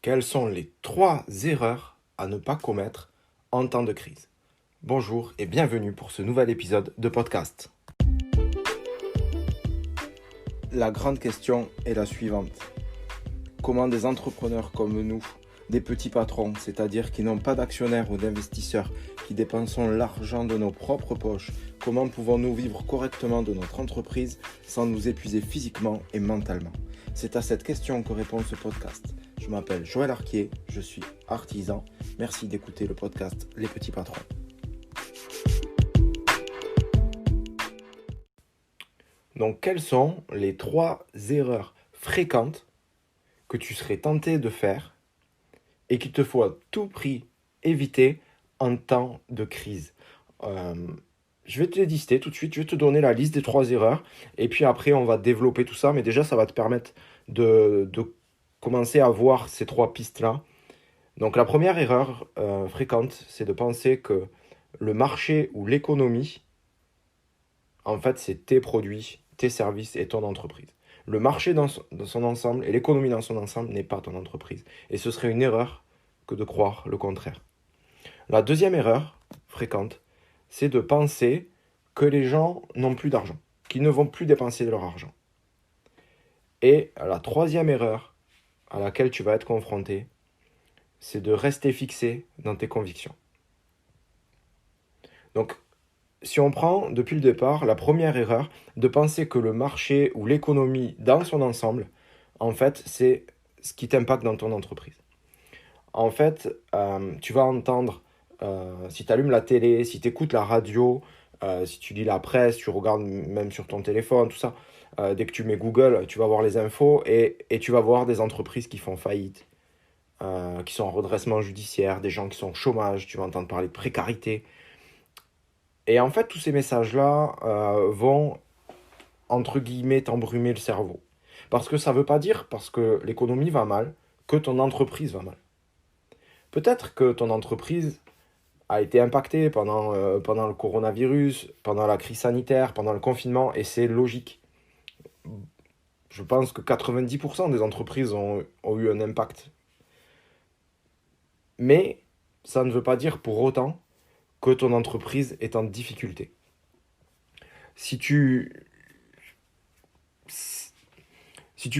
Quelles sont les 3 erreurs à ne pas commettre en temps de crise? Bonjour et bienvenue pour ce nouvel épisode de podcast. La grande question est la suivante. Comment des entrepreneurs comme nous, des petits patrons, c'est-à-dire qui n'ont pas d'actionnaires ou d'investisseurs, qui dépensons l'argent de nos propres poches, comment pouvons-nous vivre correctement de notre entreprise sans nous épuiser physiquement et mentalement? C'est à cette question que répond ce podcast. Je m'appelle Joël Arquier, je suis artisan. Merci d'écouter le podcast Les Petits Patrons. Donc, quelles sont les 3 erreurs fréquentes que tu serais tenté de faire et qu'il te faut à tout prix éviter en temps de crise? Je vais te les lister tout de suite, je vais te donner la liste des 3 erreurs et puis après on va développer tout ça, mais déjà ça va te permettre de commencer à voir ces 3 pistes-là. Donc la première erreur fréquente, c'est de penser que le marché ou l'économie, en fait, c'est tes produits, tes services et ton entreprise. Le marché dans son ensemble et l'économie dans son ensemble n'est pas ton entreprise. Et ce serait une erreur que de croire le contraire. La deuxième erreur fréquente, c'est de penser que les gens n'ont plus d'argent, qu'ils ne vont plus dépenser leur argent. Et la troisième erreur à laquelle tu vas être confronté, c'est de rester fixé dans tes convictions. Donc, si on prend depuis le départ, la première erreur, de penser que le marché ou l'économie dans son ensemble, en fait, c'est ce qui t'impacte dans ton entreprise. En fait, tu vas entendre, si tu allumes la télé, si tu écoutes la radio, si tu lis la presse, tu regardes même sur ton téléphone, tout ça, dès que tu mets Google, tu vas voir les infos et tu vas voir des entreprises qui font faillite, qui sont en redressement judiciaire, des gens qui sont au chômage, tu vas entendre parler de précarité. Et en fait, tous ces messages-là vont, entre guillemets, t'embrumer le cerveau. Parce que ça ne veut pas dire, parce que l'économie va mal, que ton entreprise va mal. Peut-être que ton entreprise a été impactée pendant le coronavirus, pendant la crise sanitaire, pendant le confinement, et c'est logique. Je pense que 90% des entreprises ont eu un impact. Mais ça ne veut pas dire pour autant que ton entreprise est en difficulté. Si tu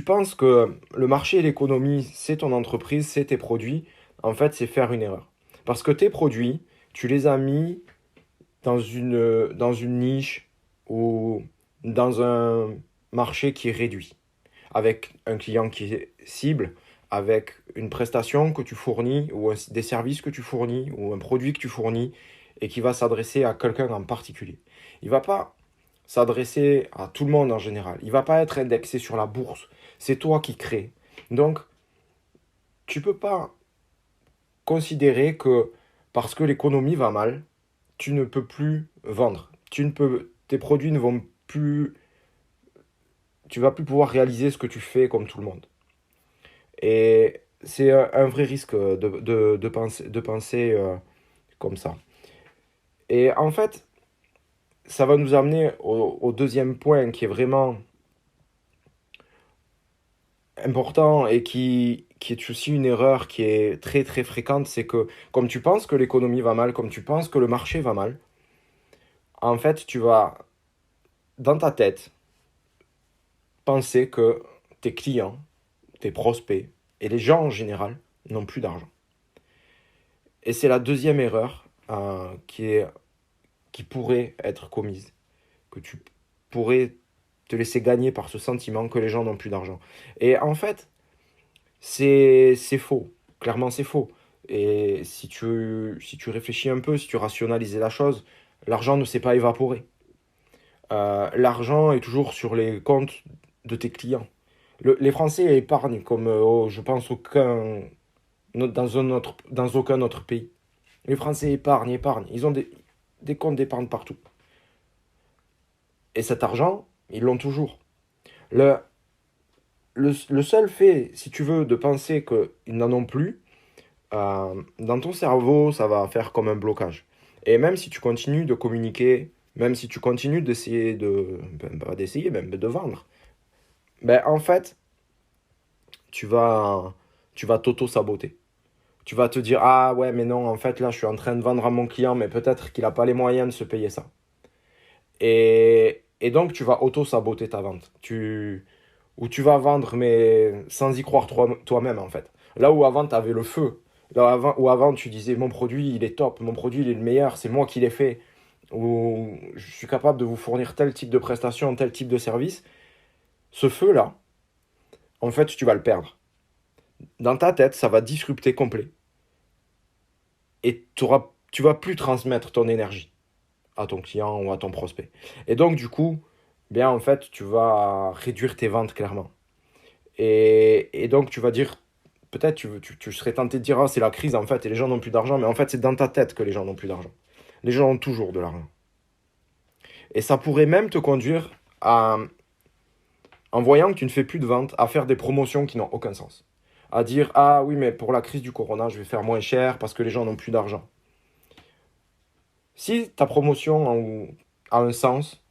penses que le marché et l'économie, c'est ton entreprise, c'est tes produits, en fait, c'est faire une erreur. Parce que tes produits, tu les as mis dans une niche ou dans un marché qui est réduit, avec un client qui est cible, avec une prestation que tu fournis, ou des services que tu fournis, ou un produit que tu fournis, et qui va s'adresser à quelqu'un en particulier. Il ne va pas s'adresser à tout le monde en général. Il ne va pas être indexé sur la bourse. C'est toi qui crées. Donc, tu ne peux pas considérer que parce que l'économie va mal, tu ne peux plus vendre. Tes produits ne vont plus... Tu vas plus pouvoir réaliser ce que tu fais comme tout le monde. Et c'est un vrai risque de penser comme ça. Et en fait, ça va nous amener au deuxième point qui est vraiment important et qui est aussi une erreur qui est très très fréquente, c'est que comme tu penses que l'économie va mal, comme tu penses que le marché va mal, en fait, tu vas, dans ta tête, penser que tes clients, tes prospects et les gens en général n'ont plus d'argent. Et c'est la deuxième erreur qui pourrait être commise, que tu pourrais te laisser gagner par ce sentiment que les gens n'ont plus d'argent. Et en fait, c'est faux. Clairement, c'est faux. Et si tu réfléchis un peu, si tu rationalises la chose, l'argent ne s'est pas évaporé. L'argent est toujours sur les comptes de tes clients. Les Français épargnent comme, je pense, dans aucun autre pays. Les Français épargnent. Ils ont des comptes d'épargne partout. Et cet argent, ils l'ont toujours. Le seul fait, si tu veux, de penser qu'ils n'en ont plus, dans ton cerveau, ça va faire comme un blocage. Et même si tu continues de communiquer, même si tu continues d'essayer même de vendre, ben en fait, tu vas tu vas t'auto-saboter. Tu vas te dire, ah ouais, mais non, en fait, là, je suis en train de vendre à mon client, mais peut-être qu'il n'a pas les moyens de se payer ça. Et donc, tu vas auto-saboter ta vente. Ou tu vas vendre, mais sans y croire toi-même, en fait. Là où avant, tu avais le feu. Où avant, tu disais, mon produit, il est top, mon produit, il est le meilleur, c'est moi qui l'ai fait. Ou je suis capable de vous fournir tel type de prestation, tel type de service. Ce feu-là, en fait, tu vas le perdre. Dans ta tête, ça va disrupter complet. Et tu vas plus transmettre ton énergie à ton client ou à ton prospect. Et donc, du coup, bien, en fait, tu vas réduire tes ventes clairement. Et donc, tu vas dire, peut-être tu serais tenté de dire, ah, c'est la crise en fait, et les gens n'ont plus d'argent, mais en fait, c'est dans ta tête que les gens n'ont plus d'argent. Les gens ont toujours de l'argent. Et ça pourrait même te conduire à, en voyant que tu ne fais plus de ventes, à faire des promotions qui n'ont aucun sens. À dire, ah oui, mais pour la crise du corona, je vais faire moins cher parce que les gens n'ont plus d'argent. Si ta promotion a un sens,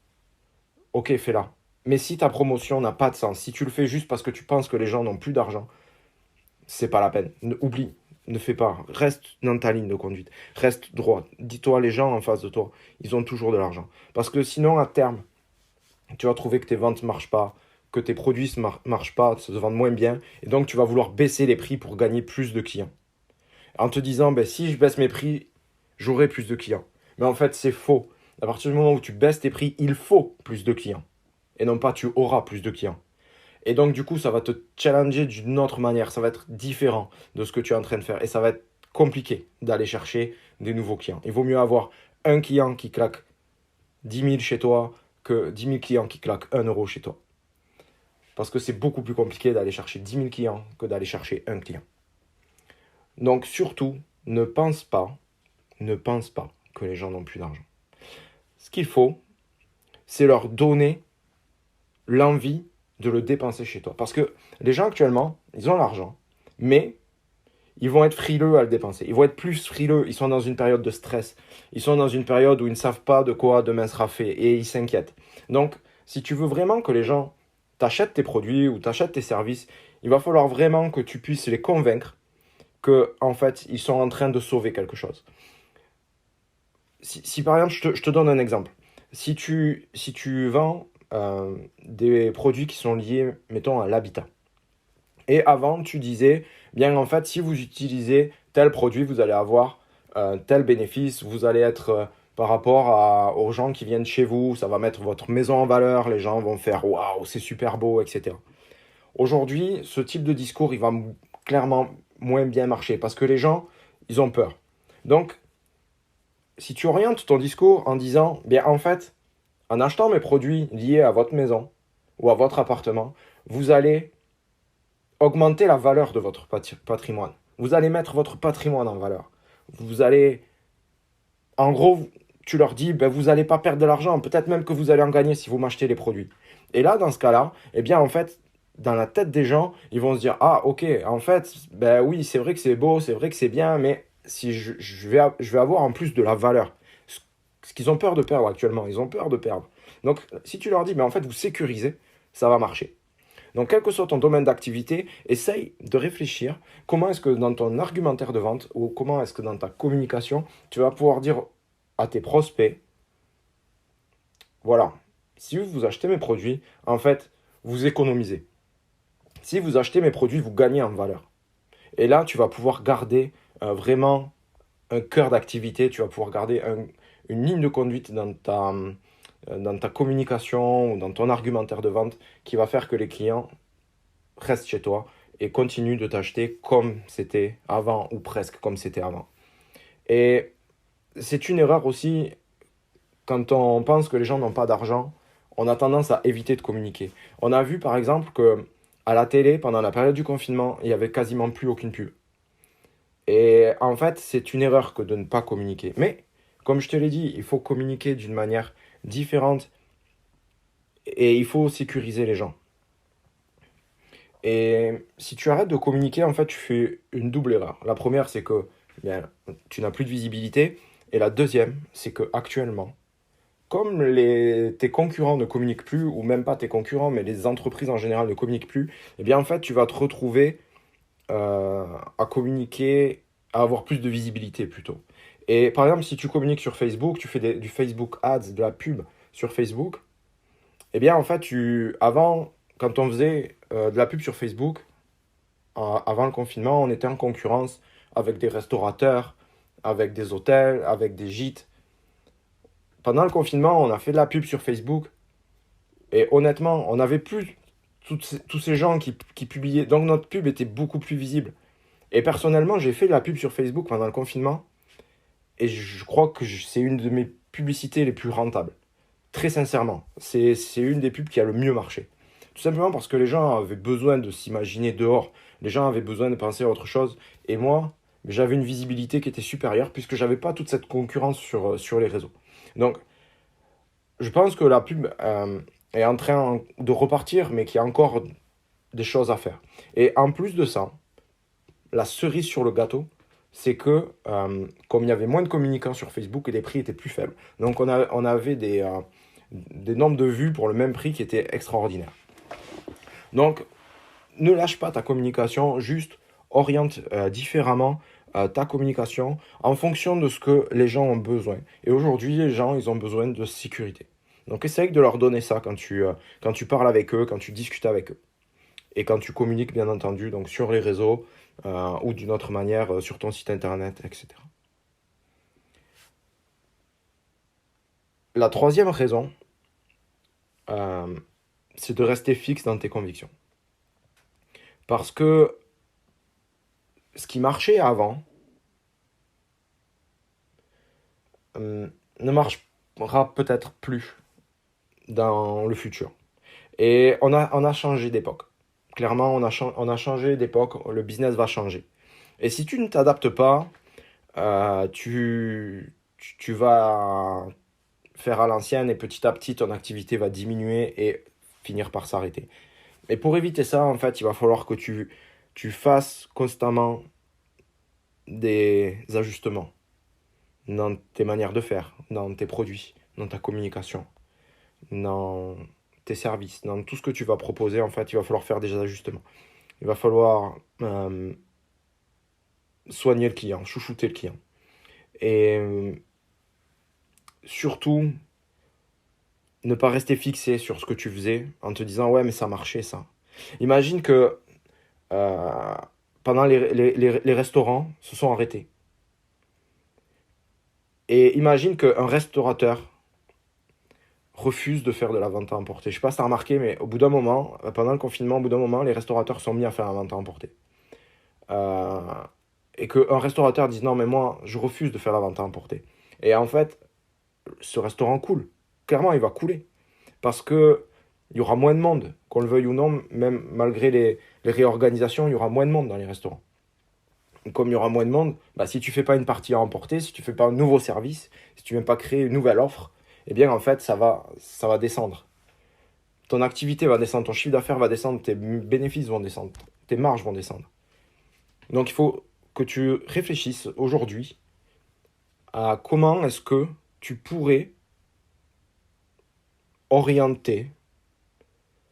ok, fais-la. Mais si ta promotion n'a pas de sens, si tu le fais juste parce que tu penses que les gens n'ont plus d'argent, c'est pas la peine. Oublie, ne fais pas. Reste dans ta ligne de conduite. Reste droit. Dis-toi, les gens en face de toi, ils ont toujours de l'argent. Parce que sinon, à terme, tu vas trouver que tes ventes ne marchent pas, que tes produits ne marchent pas, se vendent moins bien. Et donc, tu vas vouloir baisser les prix pour gagner plus de clients. En te disant, ben, si je baisse mes prix, j'aurai plus de clients. Mais en fait, c'est faux. À partir du moment où tu baisses tes prix, il faut plus de clients. Et non pas tu auras plus de clients. Et donc, du coup, ça va te challenger d'une autre manière. Ça va être différent de ce que tu es en train de faire. Et ça va être compliqué d'aller chercher des nouveaux clients. Il vaut mieux avoir un client qui claque 10 000 chez toi que 10 000 clients qui claquent 1 € chez toi. Parce que c'est beaucoup plus compliqué d'aller chercher 10 000 clients que d'aller chercher un client. Donc, surtout, ne pense pas que les gens n'ont plus d'argent. Ce qu'il faut, c'est leur donner l'envie de le dépenser chez toi. Parce que les gens actuellement, ils ont l'argent, mais ils vont être frileux à le dépenser. Ils vont être plus frileux. Ils sont dans une période de stress. Ils sont dans une période où ils ne savent pas de quoi demain sera fait et ils s'inquiètent. Donc, si tu veux vraiment que les gens t'achètent tes produits ou t'achètent tes services, il va falloir vraiment que tu puisses les convaincre que, en fait, ils sont en train de sauver quelque chose. Si par exemple, je te donne un exemple. Si tu vends des produits qui sont liés, mettons, à l'habitat. Et avant, tu disais, bien en fait, si vous utilisez tel produit, vous allez avoir tel bénéfice, vous allez être par rapport aux gens qui viennent chez vous, ça va mettre votre maison en valeur, les gens vont faire waouh, c'est super beau, etc. Aujourd'hui, ce type de discours, il va clairement moins bien marcher parce que les gens, ils ont peur. Donc, si tu orientes ton discours en disant, bien en fait, en achetant mes produits liés à votre maison ou à votre appartement, vous allez augmenter la valeur de votre patrimoine. Vous allez mettre votre patrimoine en valeur. Vous allez, en gros, tu leur dis, ben, vous n'allez pas perdre de l'argent, peut-être même que vous allez en gagner si vous m'achetez les produits. Et là, dans ce cas-là, eh bien, en fait, dans la tête des gens, ils vont se dire, ah, ok, en fait, ben oui, c'est vrai que c'est beau, c'est vrai que c'est bien, mais si je vais avoir en plus de la valeur. Ce qu'ils ont peur de perdre actuellement, ils ont peur de perdre. Donc, si tu leur dis, mais en fait, vous sécurisez, ça va marcher. Donc, quel que soit ton domaine d'activité, essaye de réfléchir comment est-ce que dans ton argumentaire de vente ou comment est-ce que dans ta communication, tu vas pouvoir dire à tes prospects, voilà, si vous achetez mes produits, en fait, vous économisez. Si vous achetez mes produits, vous gagnez en valeur. Et là, tu vas pouvoir garder vraiment un cœur d'activité, tu vas pouvoir garder une ligne de conduite dans ta communication ou dans ton argumentaire de vente qui va faire que les clients restent chez toi et continuent de t'acheter comme c'était avant ou presque comme c'était avant. Et c'est une erreur aussi quand on pense que les gens n'ont pas d'argent, on a tendance à éviter de communiquer. On a vu par exemple que à la télé, pendant la période du confinement, il n'y avait quasiment plus aucune pub. Et en fait, c'est une erreur que de ne pas communiquer. Mais, comme je te l'ai dit, il faut communiquer d'une manière différente et il faut sécuriser les gens. Et si tu arrêtes de communiquer, en fait, tu fais une double erreur. La première, c'est que bien, tu n'as plus de visibilité. Et la deuxième, c'est que actuellement, comme tes concurrents ne communiquent plus, ou même pas tes concurrents, mais les entreprises en général ne communiquent plus, eh bien en fait, tu vas te retrouver à communiquer, à avoir plus de visibilité plutôt. Et par exemple, si tu communiques sur Facebook, tu fais du Facebook Ads, de la pub sur Facebook, eh bien en fait, avant, quand on faisait de la pub sur Facebook, avant le confinement, on était en concurrence avec des restaurateurs, avec des hôtels, avec des gîtes. Pendant le confinement, on a fait de la pub sur Facebook et honnêtement, on n'avait plus tous ces gens qui publiaient. Donc notre pub était beaucoup plus visible. Et personnellement, j'ai fait de la pub sur Facebook pendant le confinement et je crois que c'est une de mes publicités les plus rentables. Très sincèrement, c'est une des pubs qui a le mieux marché. Tout simplement parce que les gens avaient besoin de s'imaginer dehors. Les gens avaient besoin de penser à autre chose. Et moi, j'avais une visibilité qui était supérieure puisque j'avais pas toute cette concurrence sur les réseaux. Donc, je pense que la pub est en train de repartir, mais qu'il y a encore des choses à faire. Et en plus de ça, la cerise sur le gâteau, c'est que comme il y avait moins de communicants sur Facebook, les prix étaient plus faibles. Donc on avait des nombres de vues pour le même prix qui étaient extraordinaires. Donc ne lâche pas ta communication, juste oriente différemment ta communication en fonction de ce que les gens ont besoin. Et aujourd'hui, les gens, ils ont besoin de sécurité. Donc essaye de leur donner ça quand tu parles avec eux, quand tu discutes avec eux. Et quand tu communiques, bien entendu, donc sur les réseaux ou d'une autre manière sur ton site internet, etc. La troisième raison, euh, c'est de rester fixe dans tes convictions. Parce que ce qui marchait avant ne marchera peut-être plus dans le futur. Et on a changé d'époque. Clairement, on a changé d'époque, le business va changer. Et si tu ne t'adaptes pas, tu vas faire à l'ancienne et petit à petit, ton activité va diminuer et finir par s'arrêter. Et pour éviter ça, en fait, il va falloir que tu fasses constamment des ajustements dans tes manières de faire, dans tes produits, dans ta communication, dans tes services, dans tout ce que tu vas proposer, en fait, il va falloir faire des ajustements. Il va falloir soigner le client, chouchouter le client. Et surtout, ne pas rester fixé sur ce que tu faisais en te disant ouais mais ça marchait ça. Imagine que euh, pendant les restaurants se sont arrêtés. Et imagine qu'un restaurateur refuse de faire de la vente à emporter. Je sais pas si tu as remarqué, mais au bout d'un moment, pendant le confinement, au bout d'un moment, les restaurateurs sont mis à faire la vente à emporter. Euh, et qu'un restaurateur dise non mais moi je refuse de faire la vente à emporter. Et en fait, ce restaurant coule. Clairement, il va couler. Parce que il y aura moins de monde, qu'on le veuille ou non, même malgré les réorganisations, il y aura moins de monde dans les restaurants. Et comme il y aura moins de monde, bah, si tu fais pas une partie à emporter, si tu fais pas un nouveau service, si tu ne viens pas créer une nouvelle offre, eh bien en fait ça va descendre. Ton activité va descendre, ton chiffre d'affaires va descendre, tes bénéfices vont descendre, tes marges vont descendre. Donc il faut que tu réfléchisses aujourd'hui à comment est-ce que tu pourrais orienter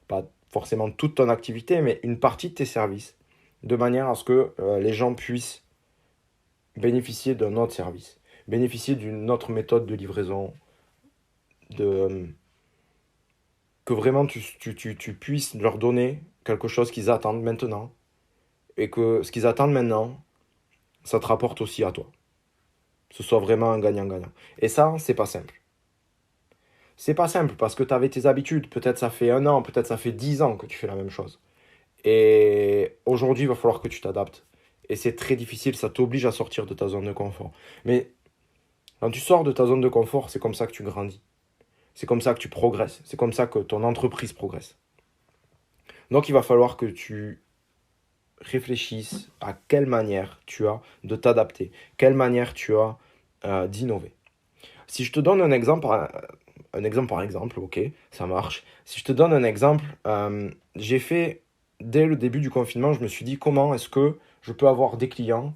pas forcément toute ton activité, mais une partie de tes services, de manière à ce que les gens puissent bénéficier d'un autre service, bénéficier d'une autre méthode de livraison, de, que vraiment tu puisses leur donner quelque chose qu'ils attendent maintenant, et que ce qu'ils attendent maintenant, ça te rapporte aussi à toi. Ce soit vraiment un gagnant-gagnant. Et ça, c'est pas simple. C'est pas simple parce que tu avais tes habitudes. Peut-être ça fait 1 an, peut-être ça fait 10 ans que tu fais la même chose. Et aujourd'hui, il va falloir que tu t'adaptes. Et c'est très difficile, ça t'oblige à sortir de ta zone de confort. Mais quand tu sors de ta zone de confort, c'est comme ça que tu grandis. C'est comme ça que tu progresses. C'est comme ça que ton entreprise progresse. Donc il va falloir que tu réfléchisses à quelle manière tu as de t'adapter, quelle manière tu as d'innover. Si je te donne un exemple par exemple, ok, ça marche. Si je te donne un exemple, j'ai fait, dès le début du confinement, je me suis dit comment est-ce que je peux avoir des clients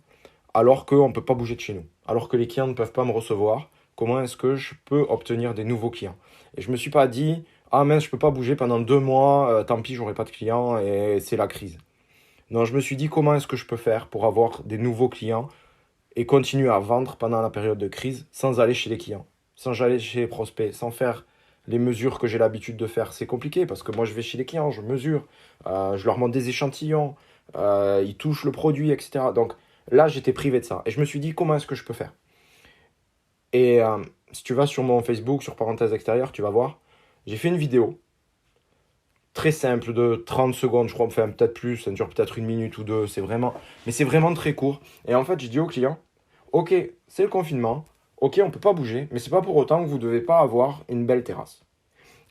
alors qu'on ne peut pas bouger de chez nous, alors que les clients ne peuvent pas me recevoir, comment est-ce que je peux obtenir des nouveaux clients? Et je me suis pas dit, ah mince, je peux pas bouger pendant 2 mois, tant pis, j'aurai pas de clients et c'est la crise. Non, je me suis dit comment est-ce que je peux faire pour avoir des nouveaux clients et continuer à vendre pendant la période de crise sans aller chez les clients, sans aller chez les prospects, sans faire les mesures que j'ai l'habitude de faire. C'est compliqué parce que moi je vais chez les clients, je mesure, je leur montre des échantillons, ils touchent le produit, etc. Donc là j'étais privé de ça et je me suis dit comment est-ce que je peux faire. Et si tu vas sur mon Facebook, sur parenthèse extérieure, tu vas voir, j'ai fait une vidéo très simple de 30 secondes, je crois, enfin peut-être plus, ça dure peut-être une minute ou deux, mais c'est vraiment très court. Et en fait, j'ai dit au client, ok, c'est le confinement, ok, on peut pas bouger, mais c'est pas pour autant que vous devez pas avoir une belle terrasse.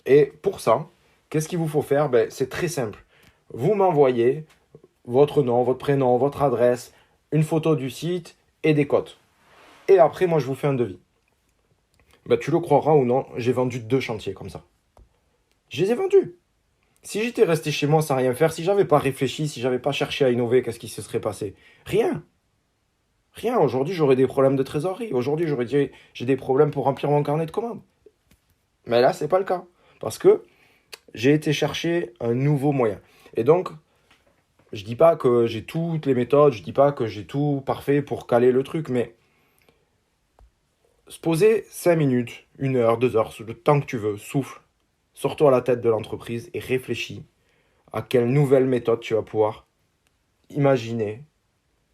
Et pour ça, qu'est-ce qu'il vous faut faire? Ben, c'est très simple. Vous m'envoyez votre nom, votre prénom, votre adresse, une photo du site et des cotes. Et après, moi, je vous fais un devis. Ben, tu le croiras ou non, j'ai vendu 2 chantiers comme ça. Je les ai vendus. Si j'étais resté chez moi sans rien faire, si j'avais pas réfléchi, si j'avais pas cherché à innover, qu'est-ce qui se serait passé? Rien. Rien. Aujourd'hui, j'aurais des problèmes de trésorerie. Aujourd'hui, j'aurais dit, j'ai des problèmes pour remplir mon carnet de commandes. Mais là, c'est pas le cas. Parce que j'ai été chercher un nouveau moyen. Et donc, je dis pas que j'ai toutes les méthodes, je dis pas que j'ai tout parfait pour caler le truc, mais se poser 5 minutes, 1 heure, 2 heures, le temps que tu veux, souffle, sors-toi la tête de l'entreprise et réfléchis à quelle nouvelle méthode tu vas pouvoir imaginer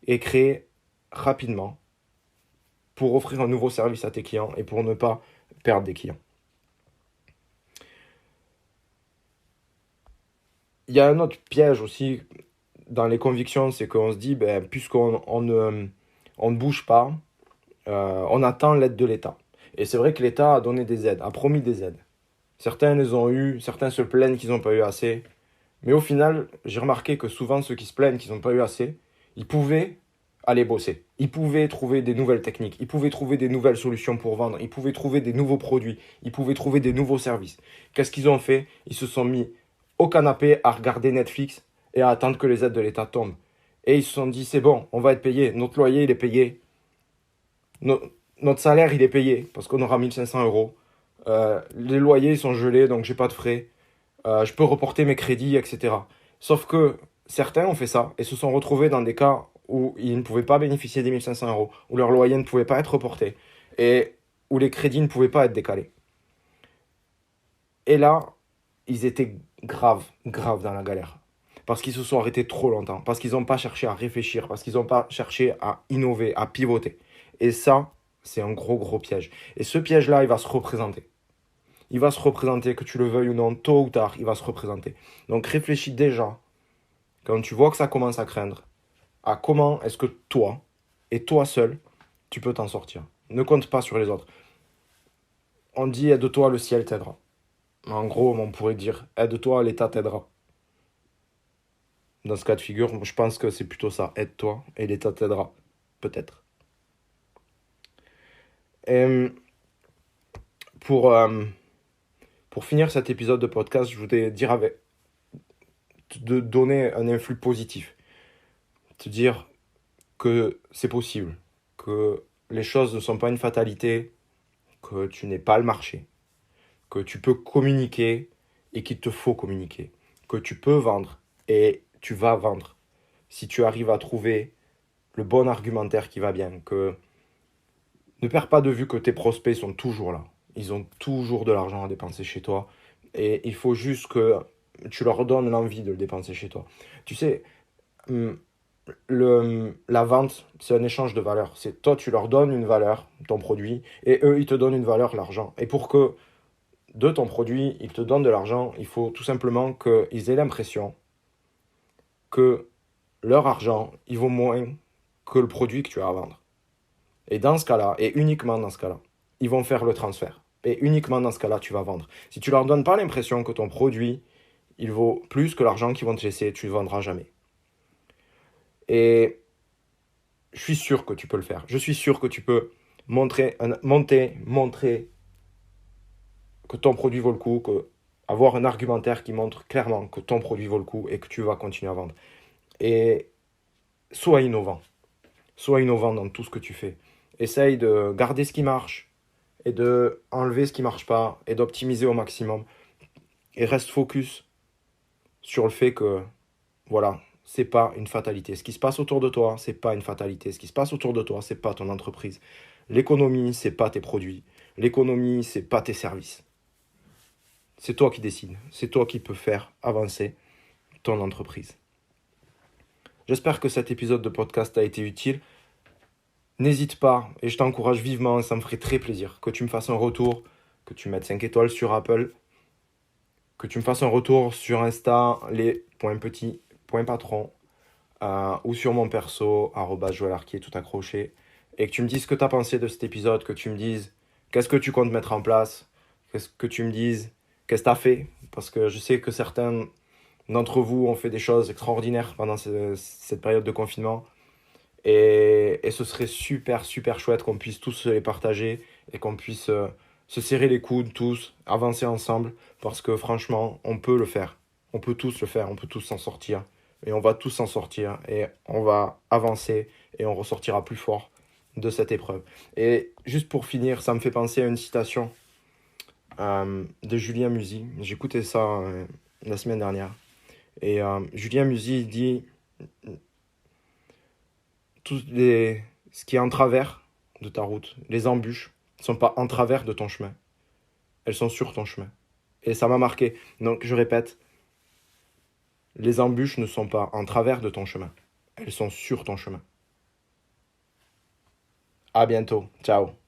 et créer rapidement pour offrir un nouveau service à tes clients et pour ne pas perdre des clients. Il y a un autre piège aussi dans les convictions, c'est qu'on se dit, ben, puisqu'on on ne bouge pas, on attend l'aide de l'État. Et c'est vrai que l'État a donné des aides, a promis des aides. Certains les ont eues, certains se plaignent qu'ils n'ont pas eu assez. Mais au final, j'ai remarqué que souvent ceux qui se plaignent qu'ils n'ont pas eu assez, ils pouvaient aller bosser. Ils pouvaient trouver des nouvelles techniques, ils pouvaient trouver des nouvelles solutions pour vendre, ils pouvaient trouver des nouveaux produits, ils pouvaient trouver des nouveaux services. Qu'est-ce qu'ils ont fait? Ils se sont mis au canapé à regarder Netflix et à attendre que les aides de l'État tombent. Et ils se sont dit, c'est bon, on va être payé, notre loyer il est payé, no- notre salaire il est payé, parce qu'on aura 1 500 euros. Les loyers ils sont gelés, donc j'ai pas de frais. Je peux reporter mes crédits, etc. Sauf que certains ont fait ça et se sont retrouvés dans des cas où ils ne pouvaient pas bénéficier des 1 500 euros, où leur loyer ne pouvait pas être reporté et où les crédits ne pouvaient pas être décalés. Et là, ils étaient grave dans la galère. Parce qu'ils se sont arrêtés trop longtemps, parce qu'ils n'ont pas cherché à réfléchir, parce qu'ils n'ont pas cherché à innover, à pivoter. Et ça, c'est un gros piège. Et ce piège-là, il va se représenter. Il va se représenter, que tu le veuilles ou non, tôt ou tard, il va se représenter. Donc réfléchis déjà, quand tu vois que ça commence à craindre, à comment est-ce que toi, et toi seul, tu peux t'en sortir. Ne compte pas sur les autres. On dit aide-toi, le ciel t'aidera. En gros, on pourrait dire aide-toi, l'État t'aidera. Dans ce cas de figure, je pense que c'est plutôt ça. Aide-toi et l'État t'aidera. Peut-être. Et pour, euh, pour finir cet épisode de podcast, je voudrais dire de donner un influx positif. Te dire que c'est possible, que les choses ne sont pas une fatalité, que tu n'es pas le marché, que tu peux communiquer et qu'il te faut communiquer, que tu peux vendre et tu vas vendre. Si tu arrives à trouver le bon argumentaire qui va bien, que ne perds pas de vue que tes prospects sont toujours là. Ils ont toujours de l'argent à dépenser chez toi et il faut juste que tu leur donnes l'envie de le dépenser chez toi. Tu sais, hum, la vente, c'est un échange de valeur. C'est toi, tu leur donnes une valeur, ton produit, et eux, ils te donnent une valeur, l'argent. Et pour que de ton produit, ils te donnent de l'argent, il faut tout simplement qu'ils aient l'impression que leur argent, il vaut moins que le produit que tu as à vendre. Et dans ce cas-là, et uniquement dans ce cas-là, ils vont faire le transfert. Et uniquement dans ce cas-là, tu vas vendre. Si tu leur donnes pas l'impression que ton produit, il vaut plus que l'argent qu'ils vont te laisser, tu ne vendras jamais. Et je suis sûr que tu peux le faire. Je suis sûr que tu peux montrer que ton produit vaut le coup, avoir un argumentaire qui montre clairement que ton produit vaut le coup et que tu vas continuer à vendre. Et sois innovant. Sois innovant dans tout ce que tu fais. Essaye de garder ce qui marche et de enlever ce qui marche pas et d'optimiser au maximum. Et reste focus sur le fait que, voilà, c'est pas une fatalité. Ce qui se passe autour de toi, c'est pas une fatalité. Ce qui se passe autour de toi, c'est pas ton entreprise. L'économie, c'est pas tes produits. L'économie, c'est pas tes services. C'est toi qui décides. C'est toi qui peux faire avancer ton entreprise. J'espère que cet épisode de podcast a été utile. N'hésite pas, et je t'encourage vivement, ça me ferait très plaisir, que tu me fasses un retour, que tu mettes 5 étoiles sur Apple, que tu me fasses un retour sur Insta, les.petits.patrons, ou sur mon perso, @joelarquier, tout accroché, et que tu me dises ce que tu as pensé de cet épisode, que tu me dises qu'est-ce que tu comptes mettre en place, qu'est-ce que tu me dises, qu'est-ce que tu as fait, parce que je sais que certains d'entre vous ont fait des choses extraordinaires pendant cette période de confinement. Et ce serait super, super chouette qu'on puisse tous se les partager et qu'on puisse se serrer les coudes tous, avancer ensemble, parce que franchement, on peut le faire. On peut tous le faire, on peut tous s'en sortir. Et on va tous s'en sortir et on va avancer et on ressortira plus fort de cette épreuve. Et juste pour finir, ça me fait penser à une citation de Julien Musi. J'écoutais ça la semaine dernière. Et Julien Musi dit ce qui est en travers de ta route, les embûches, ne sont pas en travers de ton chemin. Elles sont sur ton chemin. Et ça m'a marqué. Donc je répète, les embûches ne sont pas en travers de ton chemin. Elles sont sur ton chemin. À bientôt. Ciao.